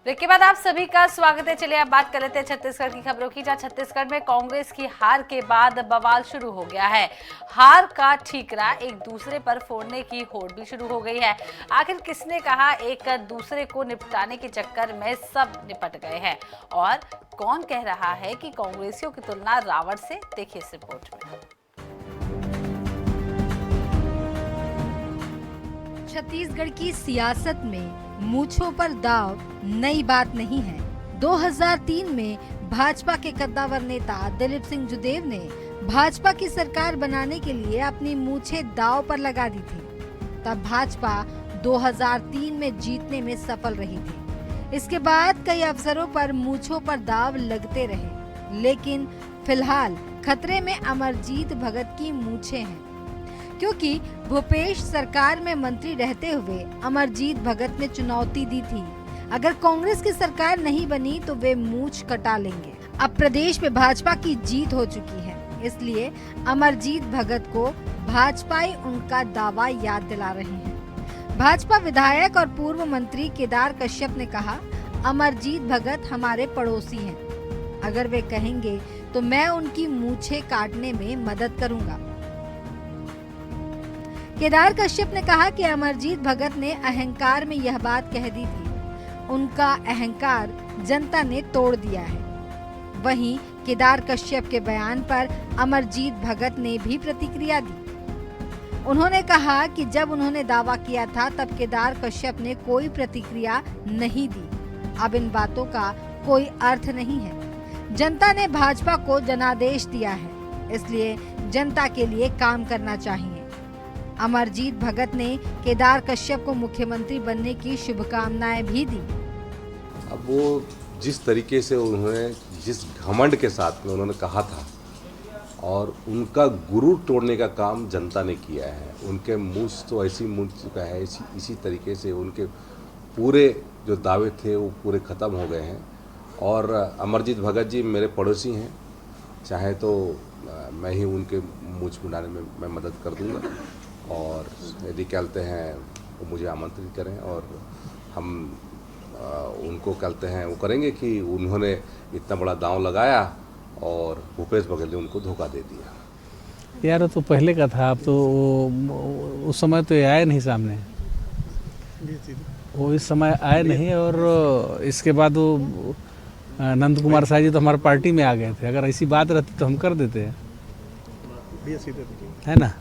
Break के बाद आप सभी का स्वागत है। चलिए अब बात कर लेते हैं छत्तीसगढ़ की खबरों की, जहां छत्तीसगढ़ में कांग्रेस की हार के बाद बवाल शुरू हो गया है। हार का ठीकरा एक दूसरे पर फोड़ने की होड़ भी शुरू हो गई है। आखिर किसने कहा, एक दूसरे को निपटाने के चक्कर में सब निपट गए हैं और कौन कह रहा है कि कांग्रेसियों की तुलना रावण से? देखिए इस रिपोर्ट में। छत्तीसगढ़ की सियासत में मूंछों पर दाव नई बात नहीं है। 2003 में भाजपा के कद्दावर नेता दिलीप सिंह जुदेव ने भाजपा की सरकार बनाने के लिए अपनी मूंछें दाव पर लगा दी थी। तब भाजपा 2003 में जीतने में सफल रही थी। इसके बाद कई अवसरों पर मूंछों पर दाव लगते रहे, लेकिन फिलहाल खतरे में अमरजीत भगत की मूंछें हैं, क्योंकि भूपेश सरकार में मंत्री रहते हुए अमरजीत भगत ने चुनौती दी थी, अगर कांग्रेस की सरकार नहीं बनी तो वे मूंछ कटा लेंगे। अब प्रदेश में भाजपा की जीत हो चुकी है, इसलिए अमरजीत भगत को भाजपाई उनका दावा याद दिला रहे हैं। भाजपा विधायक और पूर्व मंत्री केदार कश्यप ने कहा, अमरजीत भगत हमारे पड़ोसी हैं, अगर वे कहेंगे तो मैं उनकी मूंछें काटने में मदद करूंगा। केदार कश्यप ने कहा कि अमरजीत भगत ने अहंकार में यह बात कह दी थी, उनका अहंकार जनता ने तोड़ दिया है। वहीं केदार कश्यप के बयान पर अमरजीत भगत ने भी प्रतिक्रिया दी। उन्होंने कहा कि जब उन्होंने दावा किया था तब केदार कश्यप ने कोई प्रतिक्रिया नहीं दी। अब इन बातों का कोई अर्थ नहीं है। जनता ने भाजपा को जनादेश दिया है, इसलिए जनता के लिए काम करना चाहिए। अमरजीत भगत ने केदार कश्यप को मुख्यमंत्री बनने की शुभकामनाएं भी दी। अब वो जिस तरीके से उन्होंने, जिस घमंड के साथ में उन्होंने कहा था और उनका गुरूर तोड़ने का काम जनता ने किया है। उनके मुंह तो ऐसी मुंह चुका है, इसी तरीके से उनके पूरे जो दावे थे वो पूरे ख़त्म हो गए हैं। और अमरजीत भगत जी मेरे पड़ोसी हैं, चाहे तो मैं ही उनके मूंछ मुड़ाने में मैं मदद कर दूंगा, और यदि कहते हैं वो मुझे आमंत्रित करें और हम उनको कहते हैं वो करेंगे कि उन्होंने इतना बड़ा दांव लगाया और भूपेश बघेल ने उनको धोखा दे दिया। यार तो पहले का था, अब तो उस समय तो ये आए नहीं सामने, वो इस समय आए नहीं। और इसके बाद वो नंद कुमार साह जी तो हमारे पार्टी में आ गए थे। अगर ऐसी बात रहती तो हम कर देते हैं, है ना।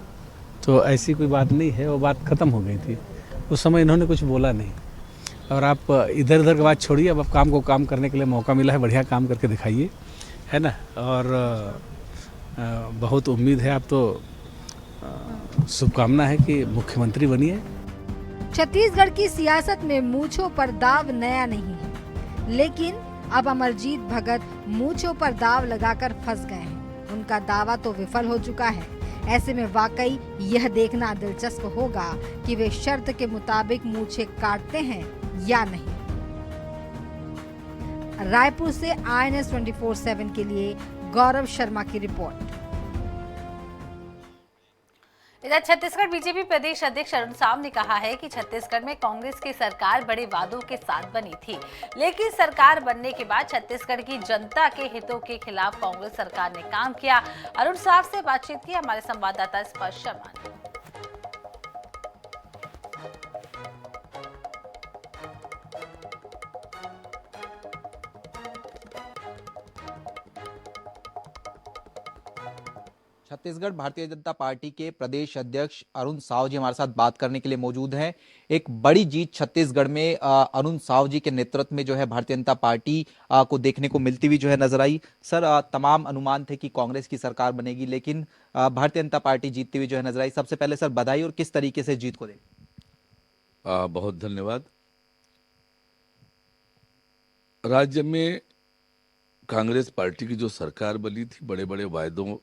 तो ऐसी कोई बात नहीं है, वो बात ख़त्म हो गई थी। उस समय इन्होंने कुछ बोला नहीं। और आप इधर उधर की बात छोड़िए, अब काम को काम करने के लिए मौका मिला है, बढ़िया काम करके दिखाइए, है ना। और बहुत उम्मीद है, आप तो शुभकामना है कि मुख्यमंत्री बनिए। छत्तीसगढ़ की सियासत में मूंछों पर दाव नया नहीं है, लेकिन अब अमरजीत भगत मूंछों पर दाव लगाकर फंस गए हैं। उनका दावा तो विफल हो चुका है। ऐसे में वाकई यह देखना दिलचस्प होगा कि वे शर्त के मुताबिक मूंछें काटते हैं या नहीं। रायपुर से INS 24/7 के लिए गौरव शर्मा की रिपोर्ट। इधर छत्तीसगढ़ बीजेपी प्रदेश अध्यक्ष अरुण साव ने कहा है कि छत्तीसगढ़ में कांग्रेस की सरकार बड़े वादों के साथ बनी थी, लेकिन सरकार बनने के बाद छत्तीसगढ़ की जनता के हितों के खिलाफ कांग्रेस सरकार ने काम किया। अरुण साव से बातचीत की हमारे संवाददाता स्पर्श शर्मा ने। छत्तीसगढ़ भारतीय जनता पार्टी के प्रदेश अध्यक्ष अरुण साव जी हमारे साथ बात करने के लिए मौजूद हैं। एक बड़ी जीत छत्तीसगढ़ में अरुण साव जी के नेतृत्व में जो है भारतीय जनता पार्टी को देखने को मिलती हुई जो है नजर आई। सर, तमाम अनुमान थे कि कांग्रेस की सरकार बनेगी, लेकिन भारतीय जनता पार्टी जीतती हुई जो है नजर आई। सबसे पहले सर बधाई, और किस तरीके से जीत को देखें? बहुत धन्यवाद। राज्य में कांग्रेस पार्टी की जो सरकार बनी थी, बड़े बड़े वायदों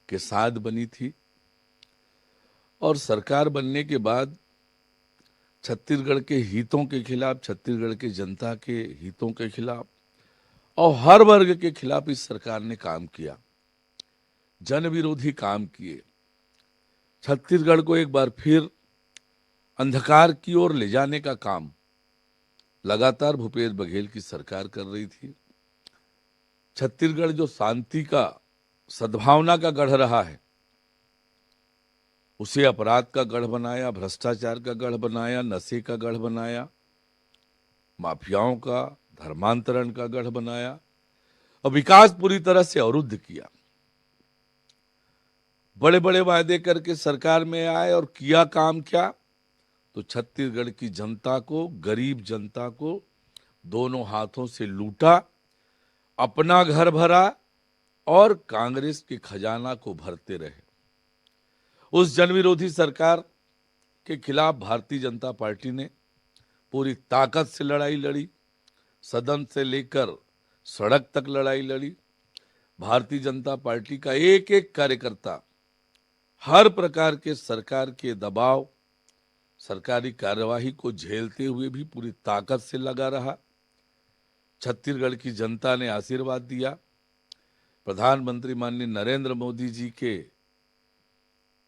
के साथ बनी थी, और सरकार बनने के बाद छत्तीसगढ़ के हितों के खिलाफ, छत्तीसगढ़ के जनता के हितों के खिलाफ और हर वर्ग के खिलाफ इस सरकार ने काम किया, जन विरोधी काम किए। छत्तीसगढ़ को एक बार फिर अंधकार की ओर ले जाने का काम लगातार भूपेश बघेल की सरकार कर रही थी। छत्तीसगढ़ जो शांति का, सद्भावना का गढ़ रहा है, उसे अपराध का गढ़ बनाया, भ्रष्टाचार का गढ़ बनाया, नशे का गढ़ बनाया, माफियाओं का, धर्मांतरण का गढ़ बनाया और विकास पूरी तरह से अवरुद्ध किया। बड़े बड़े वायदे करके सरकार में आए और किया काम क्या? तो छत्तीसगढ़ की जनता को, गरीब जनता को दोनों हाथों से लूटा, अपना घर भरा और कांग्रेस के खजाना को भरते रहे। उस जनविरोधी सरकार के खिलाफ भारतीय जनता पार्टी ने पूरी ताकत से लड़ाई लड़ी, सदन से लेकर सड़क तक लड़ाई लड़ी। भारतीय जनता पार्टी का एक एक कार्यकर्ता हर प्रकार के सरकार के दबाव, सरकारी कार्यवाही को झेलते हुए भी पूरी ताकत से लगा रहा। छत्तीसगढ़ की जनता ने आशीर्वाद दिया। प्रधानमंत्री माननीय नरेंद्र मोदी जी के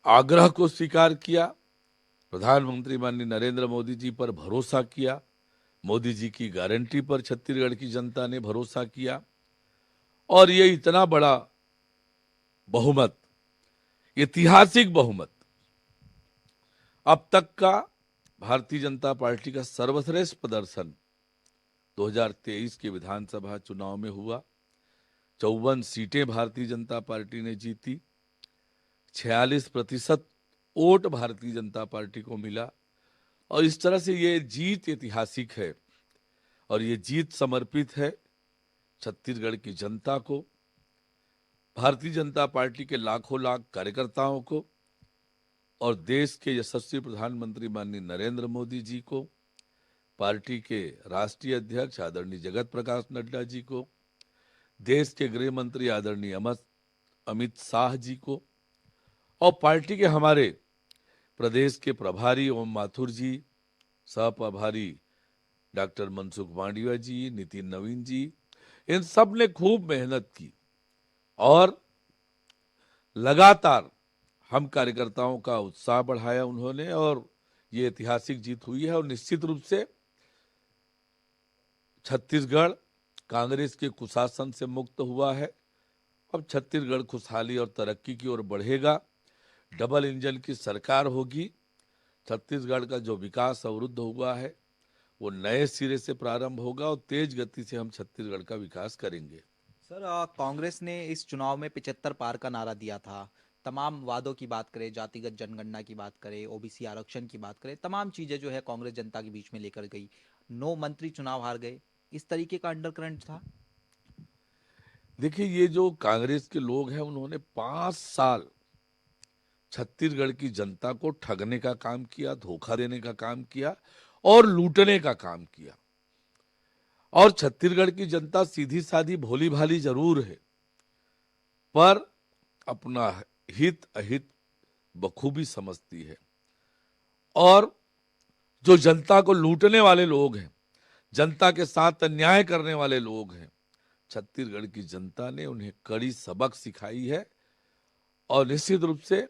आग्रह को स्वीकार किया। प्रधानमंत्री माननीय नरेंद्र मोदी जी पर भरोसा किया। मोदी जी की गारंटी पर छत्तीसगढ़ की जनता ने भरोसा किया और ये इतना बड़ा बहुमत, ऐतिहासिक बहुमत, अब तक का भारतीय जनता पार्टी का सर्वश्रेष्ठ प्रदर्शन 2023 के विधानसभा चुनाव में हुआ। 54 सीटें भारतीय जनता पार्टी ने जीती, 46% वोट भारतीय जनता पार्टी को मिला और इस तरह से ये जीत ऐतिहासिक है और ये जीत समर्पित है छत्तीसगढ़ की जनता को, भारतीय जनता पार्टी के लाखों लाख कार्यकर्ताओं को और देश के यशस्वी प्रधानमंत्री माननीय नरेंद्र मोदी जी को, पार्टी के राष्ट्रीय अध्यक्ष आदरणीय जगत प्रकाश नड्डा जी को, देश के गृह मंत्री आदरणीय अमित शाह जी को और पार्टी के हमारे प्रदेश के प्रभारी ओम माथुर जी, सह प्रभारी डॉक्टर मनसुख मांडविया जी, नितिन नवीन जी, इन सब ने खूब मेहनत की और लगातार हम कार्यकर्ताओं का उत्साह बढ़ाया उन्होंने और ये ऐतिहासिक जीत हुई है और निश्चित रूप से छत्तीसगढ़ कांग्रेस के कुशासन से मुक्त हुआ है। अब छत्तीसगढ़ खुशहाली और तरक्की की ओर बढ़ेगा। डबल इंजन की सरकार होगी। छत्तीसगढ़ का जो विकास अवरुद्ध हुआ है वो नए सिरे से प्रारंभ होगा और तेज गति से हम छत्तीसगढ़ का विकास करेंगे। सर, कांग्रेस ने इस चुनाव में 75 पार का नारा दिया था। तमाम वादों की बात करें, जातिगत जनगणना की बात करें, ओबीसी आरक्षण की बात करें, तमाम चीजें जो है कांग्रेस जनता के बीच में लेकर गई। 9 मंत्री चुनाव हार गए। इस तरीके का अंडरकरंट था। देखिए, ये जो कांग्रेस के लोग हैं उन्होंने 5 साल छत्तीसगढ़ की जनता को ठगने का काम किया, धोखा देने का काम किया और लूटने का काम किया। और छत्तीसगढ़ की जनता सीधी सादी भोली भाली जरूर है, पर अपना हित अहित बखूबी समझती है। और जो जनता को लूटने वाले लोग हैं, जनता के साथ अन्याय करने वाले लोग हैं, छत्तीसगढ़ की जनता ने उन्हें कड़ी सबक सिखाई है। और निश्चित रूप से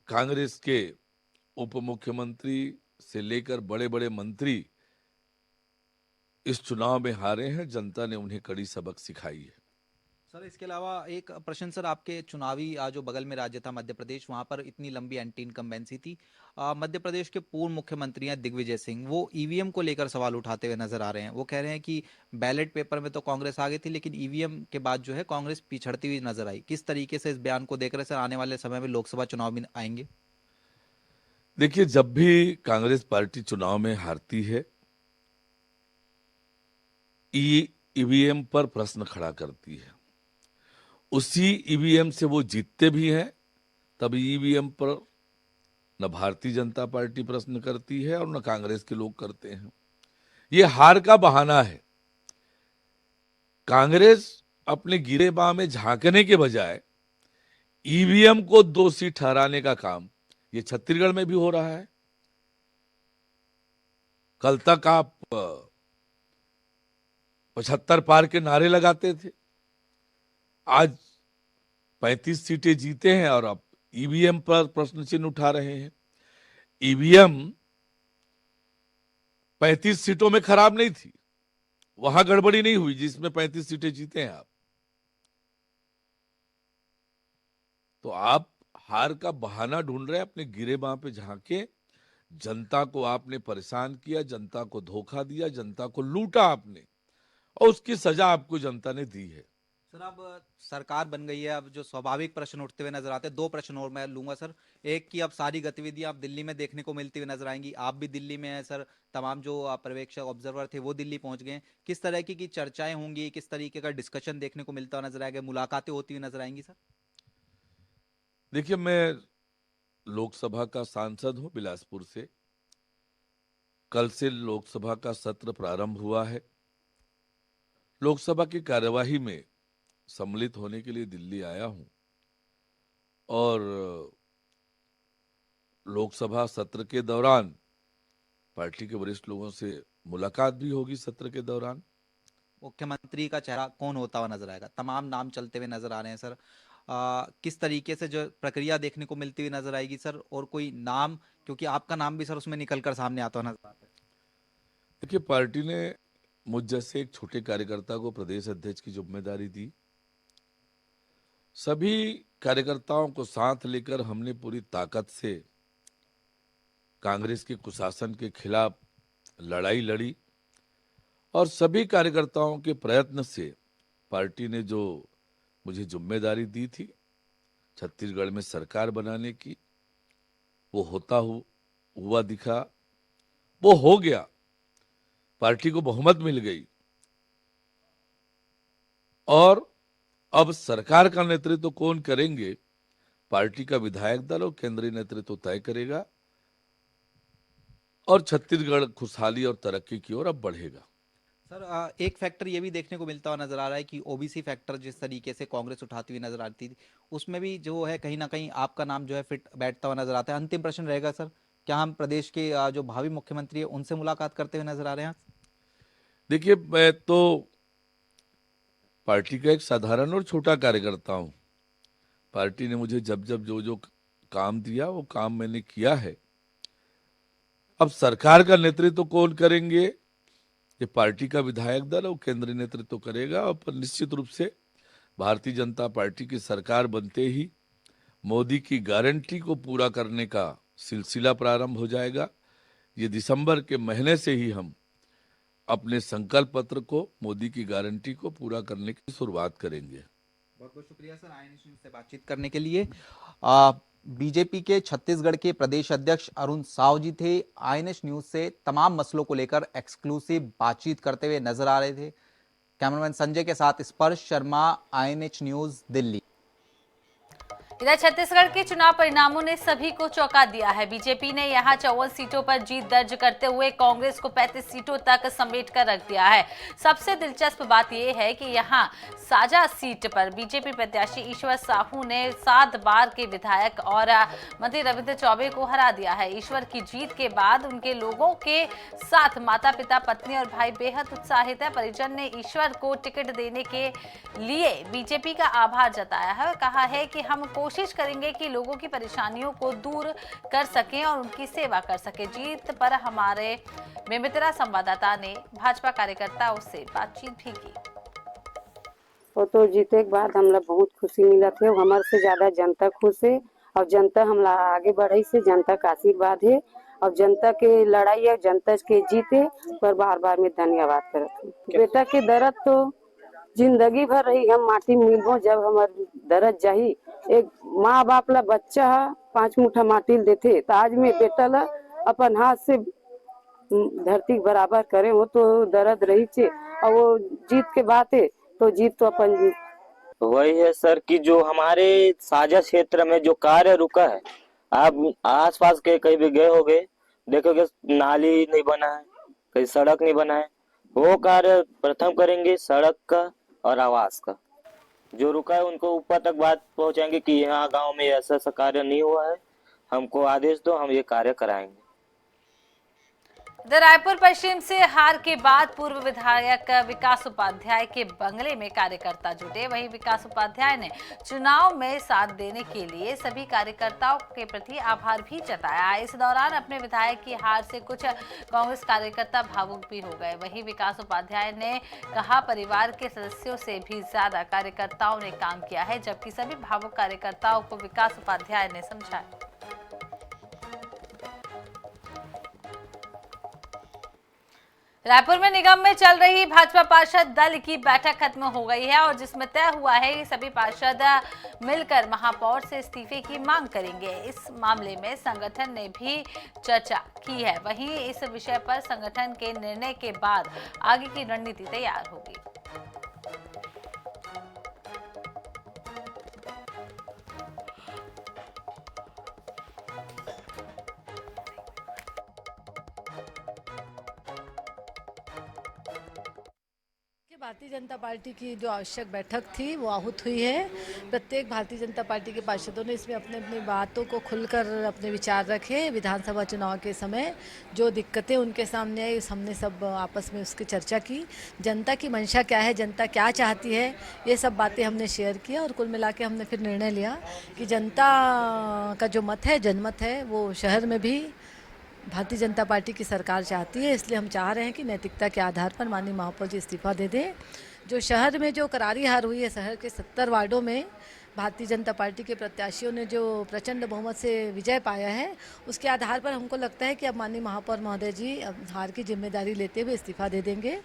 कांग्रेस के उप मुख्यमंत्री से लेकर बड़े बड़े मंत्री इस चुनाव में हारे हैं। जनता ने उन्हें कड़ी सबक सिखाई है। सर, इसके अलावा एक प्रश्न सर, आपके चुनावी जो बगल में राज्य था मध्य प्रदेश, वहां पर इतनी लंबी एंटी इनकम्बेंसी थी। मध्य प्रदेश के पूर्व मुख्यमंत्री हैं दिग्विजय सिंह, वो ईवीएम को लेकर सवाल उठाते हुए नजर आ रहे हैं। वो कह रहे हैं कि बैलेट पेपर में तो कांग्रेस आगे थी, लेकिन ईवीएम के बाद जो है कांग्रेस पिछड़ती हुई नजर आई। किस तरीके से इस बयान को देख रहे सर, आने वाले समय में लोकसभा चुनाव में आएंगे? देखिए, जब भी कांग्रेस पार्टी चुनाव में हारती है, ईवीएम पर प्रश्न खड़ा करती है। उसी ईवीएम से वो जीतते भी हैं। तब ईवीएम पर न भारतीय जनता पार्टी प्रश्न करती है और न कांग्रेस के लोग करते हैं। ये हार का बहाना है। कांग्रेस अपने गिरे बाह में झांकने के बजाय ईवीएम को दोषी ठहराने का काम ये छत्तीसगढ़ में भी हो रहा है। कल तक आप 75 पार के नारे लगाते थे, आज 35 सीटें जीते हैं और अब ईवीएम पर प्रश्न चिन्ह उठा रहे हैं। ईवीएम 35 सीटों में खराब नहीं थी, वहां गड़बड़ी नहीं हुई जिसमें 35 सीटें जीते हैं आप। तो आप हार का बहाना ढूंढ रहे हैं अपने गिरे बां पे झांके। जनता को आपने परेशान किया, जनता को धोखा दिया, जनता को लूटा आपने, और उसकी सजा आपको जनता ने दी है। सर अब सरकार बन गई है, अब जो स्वाभाविक प्रश्न उठते हुए नजर आते हैं, दो प्रश्न और मैं लूंगा सर। एक कि अब सारी गतिविधियां आप दिल्ली में देखने को मिलती हुई नजर आएंगी, आप भी दिल्ली में हैं सर, तमाम जो पर्यवेक्षक ऑब्जर्वर थे वो दिल्ली पहुंच गए हैं। किस तरह की चर्चाएं होंगी, किस तरीके का डिस्कशन देखने को मिलता हुआ नजर आएगा, मुलाकातें होती हुई नजर आएंगी सर? देखिए, मैं लोकसभा का सांसद हूं बिलासपुर से। कल से लोकसभा का सत्र प्रारंभ हुआ है। लोकसभा की कार्यवाही में सम्मिलित होने के लिए दिल्ली आया हूं, और लोकसभा सत्र के दौरान पार्टी के वरिष्ठ लोगों से मुलाकात भी होगी। सत्र के दौरान मुख्यमंत्री का चेहरा कौन होता हुआ नजर आएगा? तमाम नाम चलते हुए नजर आ रहे हैं सर। किस तरीके से जो प्रक्रिया देखने को मिलती हुई नजर आएगी सर, और कोई नाम, क्योंकि आपका नाम भी सर उसमें निकलकर सामने आता हुआ नजर आता है। देखिए, पार्टी ने मुझ जैसे एक छोटे कार्यकर्ता को प्रदेश अध्यक्ष की जिम्मेदारी दी। सभी कार्यकर्ताओं को साथ लेकर हमने पूरी ताकत से कांग्रेस के कुशासन के खिलाफ लड़ाई लड़ी, और सभी कार्यकर्ताओं के प्रयत्न से पार्टी ने जो मुझे जिम्मेदारी दी थी छत्तीसगढ़ में सरकार बनाने की, वो हुआ दिखा, वो हो गया। पार्टी को बहुमत मिल गई, और अब सरकार का नेतृत्व कौन करेंगे, पार्टी का विधायक दल और केंद्रीय नेतृत्व तय करेगा, और छत्तीसगढ़ खुशहाली और तरक्की की ओर अब बढ़ेगा। सर एक फैक्टर ये भी देखने को मिलता हुआ नजर आ रहा है कि ओबीसी फैक्टर जिस तरीके से कांग्रेस उठाती हुई नजर आती थी, उसमें भी जो है कहीं ना कहीं आपका नाम जो है फिट बैठता हुआ नजर आता है। अंतिम प्रश्न रहेगा सर, क्या हम प्रदेश के जो भावी मुख्यमंत्री है उनसे मुलाकात करते हुए नजर आ रहे हैं? देखिए, मैं तो पार्टी का एक साधारण और छोटा कार्यकर्ता हूं। पार्टी ने मुझे जब जब जो जो काम दिया वो काम मैंने किया है। अब सरकार का नेतृत्व कौन करेंगे, ये पार्टी का विधायक दल और केंद्रीय नेतृत्व करेगा। और पर निश्चित रूप से भारतीय जनता पार्टी की सरकार बनते ही मोदी की गारंटी को पूरा करने का सिलसिला प्रारंभ हो जाएगा। ये दिसंबर के महीने से ही हम अपने संकल्प पत्र को, मोदी की गारंटी को पूरा करने की शुरुआत करेंगे। बहुत बहुत शुक्रिया सर आईएनएस न्यूज से बातचीत करने के लिए। बीजेपी के छत्तीसगढ़ के प्रदेश अध्यक्ष अरुण साव जी थे, आईएनएस न्यूज से तमाम मसलों को लेकर एक्सक्लूसिव बातचीत करते हुए नजर आ रहे थे। कैमरामैन संजय के साथ स्पर्श शर्मा, आईएनएस न्यूज, दिल्ली। इधर छत्तीसगढ़ के चुनाव परिणामों ने सभी को चौंका दिया है। बीजेपी ने यहां 54 सीटों पर जीत दर्ज करते हुए कांग्रेस को 35 सीटों तक समेट कर रख दिया है। सबसे दिलचस्प बात यह है कि यहां साजा सीट पर बीजेपी प्रत्याशी ईश्वर साहू ने 7 बार के विधायक और मंत्री रविंद्र चौबे को हरा दिया है। ईश्वर की जीत के बाद उनके लोगों के साथ माता पिता, पत्नी और भाई बेहद उत्साहित है। परिजन ने ईश्वर को टिकट देने के लिए बीजेपी का आभार जताया है और कहा है कि हम कोशिश करेंगे कि लोगों की परेशानियों को दूर कर सकें और उनकी सेवा कर सकें। जीत पर हमारे बेमितरा संवाददाता ने भाजपा कार्यकर्ताओं से बातचीत भी की। वो तो जीते के बाद हमला बहुत खुशी मिला थे, हमारे से ज्यादा जनता खुश है और जनता हमला आगे बढ़े से जनता का आशीर्वाद है और जनता के लड़ाई है, जनता के जीते पर बार बार में धन्यवाद करते हैं। बेटा के दर्द तो जिंदगी भर रही, हम माटी मिलबो जब हमार दर्द जाही। एक माँ बाप ला बच्चा 5 मुठा माटी देते, तो आज में बेटा ला अपन हाथ से धरती बराबर करे, वो तो दर्द रही छे और वो जीत के बात है तो जीत तो अपन जीत। वही है सर कि जो हमारे साझा क्षेत्र में जो कार्य रुका है, आप आसपास के कहीं भी गए होगे, देखोगे नाली नहीं बना है, कहीं सड़क नहीं बना है। वो कार्य प्रथम करेंगे, सड़क का और आवास का जो रुका है उनको ऊपर तक बात पहुंचाएंगे कि यहाँ गांव में ऐसा ऐसा कार्य नहीं हुआ है, हमको आदेश दो, हम ये कार्य कराएंगे। इधर रायपुर पश्चिम से हार के बाद पूर्व विधायक विकास उपाध्याय के बंगले में कार्यकर्ता जुटे। वहीं विकास उपाध्याय ने चुनाव में साथ देने के लिए सभी कार्यकर्ताओं के प्रति आभार भी जताया। इस दौरान अपने विधायक की हार से कुछ कांग्रेस कार्यकर्ता भावुक भी हो गए। वहीं विकास उपाध्याय ने कहा, परिवार के सदस्यों से भी ज्यादा कार्यकर्ताओं ने काम किया है, जबकि सभी भावुक कार्यकर्ताओं को विकास उपाध्याय ने समझाया। रायपुर में निगम में चल रही भाजपा पार्षद दल की बैठक खत्म हो गई है और जिसमें तय हुआ है कि सभी पार्षद मिलकर महापौर से इस्तीफे की मांग करेंगे। इस मामले में संगठन ने भी चर्चा की है। वहीं इस विषय पर संगठन के निर्णय के बाद आगे की रणनीति तैयार होगी। भारतीय जनता पार्टी की जो आवश्यक बैठक थी वो आहूत हुई है। प्रत्येक भारतीय जनता पार्टी के पार्षदों ने इसमें अपने अपनी बातों को खुलकर अपने विचार रखे। विधानसभा चुनाव के समय जो दिक्कतें उनके सामने आई हमने सब आपस में उसकी चर्चा की। जनता की मंशा क्या है, जनता क्या चाहती है, ये सब बातें हमने शेयर किया और कुल मिला के हमने फिर निर्णय लिया कि जनता का जो मत है, जनमत है, वो शहर में भी भारतीय जनता पार्टी की सरकार चाहती है। इसलिए हम चाह रहे हैं कि नैतिकता के आधार पर माननीय महापौर जी इस्तीफा दे दें। जो शहर में जो करारी हार हुई है, शहर के 70 वार्डों में भारतीय जनता पार्टी के प्रत्याशियों ने जो प्रचंड बहुमत से विजय पाया है, उसके आधार पर हमको लगता है कि अब माननीय महापौर महोदय जी हार की जिम्मेदारी लेते हुए इस्तीफा दे देंगे।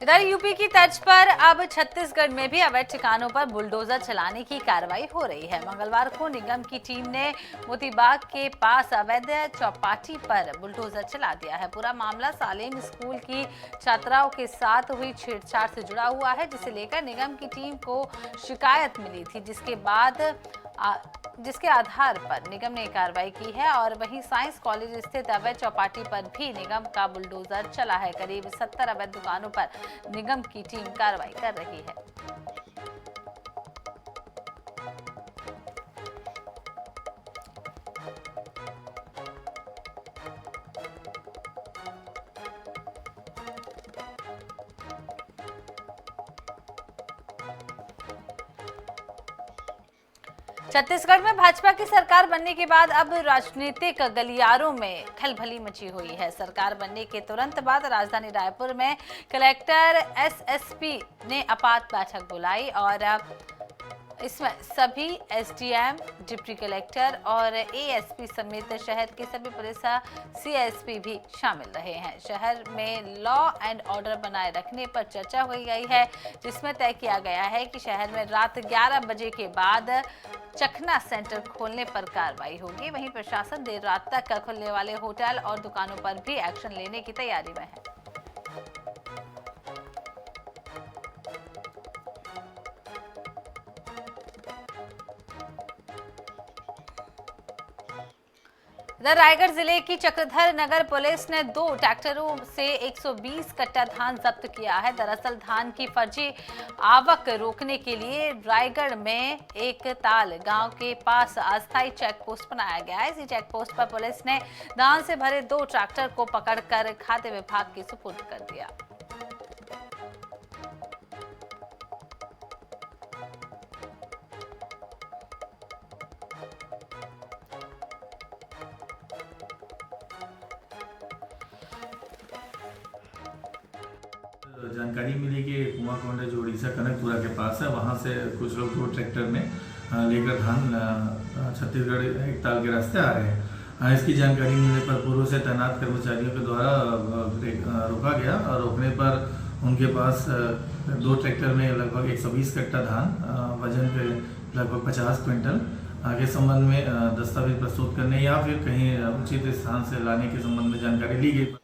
इधर यूपी की तर्ज पर अब छत्तीसगढ़ में भी अवैध ठिकानों पर बुलडोजर चलाने की कार्रवाई हो रही है। मंगलवार को निगम की टीम ने मोतीबाग के पास अवैध चौपाटी पर बुलडोजर चला दिया है। पूरा मामला सालेम स्कूल की छात्राओं के साथ हुई छेड़छाड़ से जुड़ा हुआ है, जिसे लेकर निगम की टीम को शिकायत मिली थी, जिसके आधार पर निगम ने कार्रवाई की है। और वहीं साइंस कॉलेज स्थित अवैध चौपाटी पर भी निगम का बुलडोजर चला है। करीब 70 अवैध दुकानों पर निगम की टीम कार्रवाई कर रही है। छत्तीसगढ़ में भाजपा की सरकार बनने के बाद अब राजनीतिक गलियारों में खलबली मची हुई है। सरकार बनने के तुरंत बाद राजधानी रायपुर में कलेक्टर एसएसपी ने आपात बैठक बुलाई और इसमें सभी एसडीएम, डिप्टी कलेक्टर और एएसपी समेत शहर के सभी पुलिस सीएसपी भी शामिल रहे हैं। शहर में लॉ एंड ऑर्डर बनाए रखने पर चर्चा हुई गई है, जिसमें तय किया गया है कि शहर में रात 11 बजे के बाद चखना सेंटर खोलने पर कार्रवाई होगी। वहीं प्रशासन देर रात तक खुलने वाले होटल और दुकानों पर भी एक्शन लेने की तैयारी में है। इधर रायगढ़ जिले की चक्रधर नगर पुलिस ने 2 ट्रैक्टरों से 120 कट्टा धान जब्त किया है। दरअसल धान की फर्जी आवक रोकने के लिए रायगढ़ में एक ताल गांव के पास अस्थायी चेक पोस्ट बनाया गया है। इसी चेक पोस्ट पर पुलिस ने धान से भरे 2 ट्रैक्टर को पकड़कर खाद्य विभाग के सुपुर्द कर दिया। जानकारी मिली कि कुआंकोंडा जो उड़ीसा कनकपुरा के पास है, वहाँ से कुछ लोग 2 ट्रैक्टर में लेकर धान छत्तीसगढ़ एकताल के रास्ते आ रहे हैं। इसकी जानकारी मिलने पर पूर्व से तैनात कर्मचारियों के द्वारा रोका गया और रोकने पर उनके पास 2 ट्रैक्टर में लगभग 120 कट्टा धान वजन पे लगभग 50 क्विंटल के संबंध में दस्तावेज प्रस्तुत करने या फिर कहीं उचित स्थान से लाने के संबंध में जानकारी ली गई।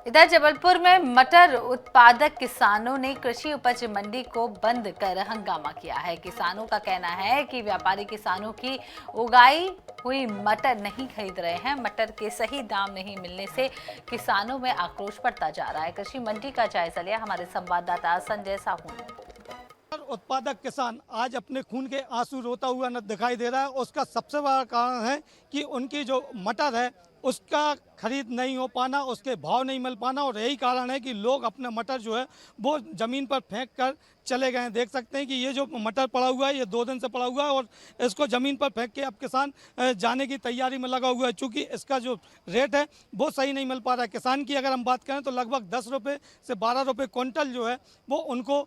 इधर जबलपुर में मटर उत्पादक किसानों ने कृषि उपज मंडी को बंद कर हंगामा किया है। किसानों का कहना है कि व्यापारी किसानों की उगाई हुई मटर नहीं खरीद रहे हैं। मटर के सही दाम नहीं मिलने से किसानों में आक्रोश बढ़ता जा रहा है। कृषि मंडी का जायजा लिया हमारे संवाददाता संजय साहू ने। उत्पादक किसान आज अपने खून के आंसू रोता हुआ न दिखाई दे रहा है। उसका सबसे बड़ा कारण है कि उनकी जो मटर है उसका खरीद नहीं हो पाना, उसके भाव नहीं मिल पाना, और यही कारण है कि लोग अपना मटर जो है वो ज़मीन पर फेंक कर चले गए हैं। देख सकते हैं कि ये जो मटर पड़ा हुआ है ये 2 दिन से पड़ा हुआ है और इसको ज़मीन पर फेंक के अब किसान जाने की तैयारी में लगा हुआ है। चूँकि इसका जो रेट है वो सही नहीं मिल पा रहा है। किसान की अगर हम बात करें तो लगभग 10 रुपये से 12 रुपये क्विंटल जो है वो उनको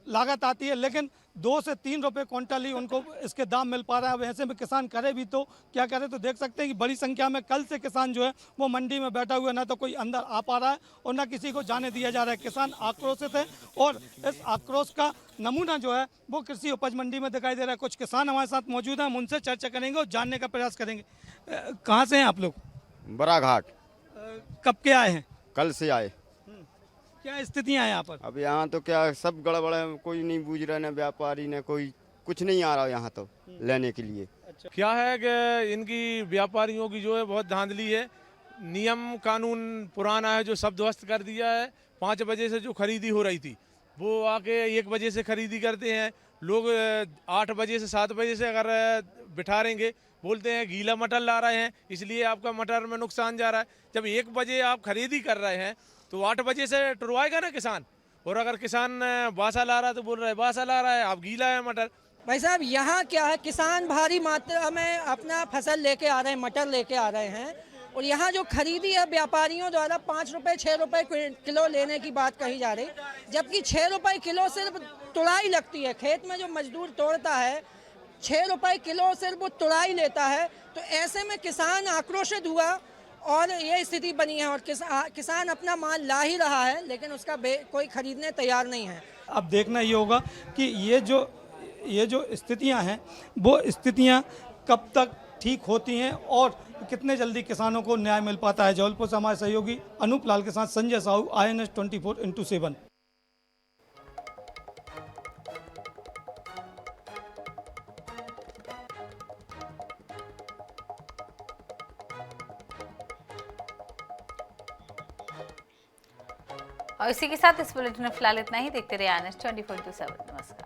लागत आती है, लेकिन 2 से 3 रुपये क्विंटल ही उनको इसके दाम मिल पा रहा है। अब ऐसे में किसान करे भी तो क्या करे। तो देख सकते हैं कि बड़ी संख्या में कल से किसान जो है वो मंडी में बैठा हुआ है, ना तो कोई अंदर आ पा रहा है और ना किसी को जाने दिया जा रहा है। किसान आक्रोशित है और इस आक्रोश का नमूना जो है वो कृषि उपज मंडी में दिखाई दे रहा है। कुछ किसान हमारे साथ मौजूद हैं, हम उनसे चर्चा करेंगे और जानने का प्रयास करेंगे। कहाँ से हैं आप लोग? बड़ा घाट। कब के आए हैं? कल से आए। क्या स्थितियाँ हैं यहाँ पर? अब यहाँ तो क्या सब गड़बड़ है, कोई नहीं बूझ रहा, न व्यापारी न कोई कुछ नहीं आ रहा यहाँ तो लेने के लिए। क्या है कि इनकी व्यापारियों की जो है बहुत धांधली है। नियम कानून पुराना है जो सब ध्वस्त कर दिया है। 5 बजे से जो खरीदी हो रही थी वो आके 1 बजे से खरीदी करते हैं लोग। 8 बजे से 7 बजे से अगर बिठा रहेंगे बोलते हैं गीला मटर ला रहे हैं इसलिए आपका मटर में नुकसान जा रहा है। जब 1 बजे आप खरीदी कर रहे हैं तो 8 बजे से टुरवाएगा ना किसान। और अगर किसान बासा ला रहा है तो बोल रहा है बासा ला रहा है, आप गीला है मटर। भाई साहब यहाँ क्या है, किसान भारी मात्रा में अपना फसल लेके आ रहे हैं, मटर लेके आ रहे हैं, और यहाँ जो खरीदी है व्यापारियों द्वारा 5 रुपए 6 रुपए किलो लेने की बात कही जा रही, जबकि 6 रुपए किलो सिर्फ तुड़ाई लगती है। खेत में जो मजदूर तोड़ता है 6 रुपए किलो सिर्फ वो तुड़ाई लेता है। तो ऐसे में किसान आक्रोशित हुआ और ये स्थिति बनी है और किसान अपना माल ला ही रहा है लेकिन उसका कोई खरीदने तैयार नहीं है। अब देखना ये होगा कि ये जो स्थितियां हैं वो स्थितियां कब तक ठीक होती हैं और कितने जल्दी किसानों को न्याय मिल पाता है। जबलपुर से हमारे सहयोगी अनूप लाल के साथ संजय साहू, INS 24x7। और इसी के साथ इस बुलेटिन में फिलहाल इतना ही। देखते रहिए INS 24x7। नमस्कार।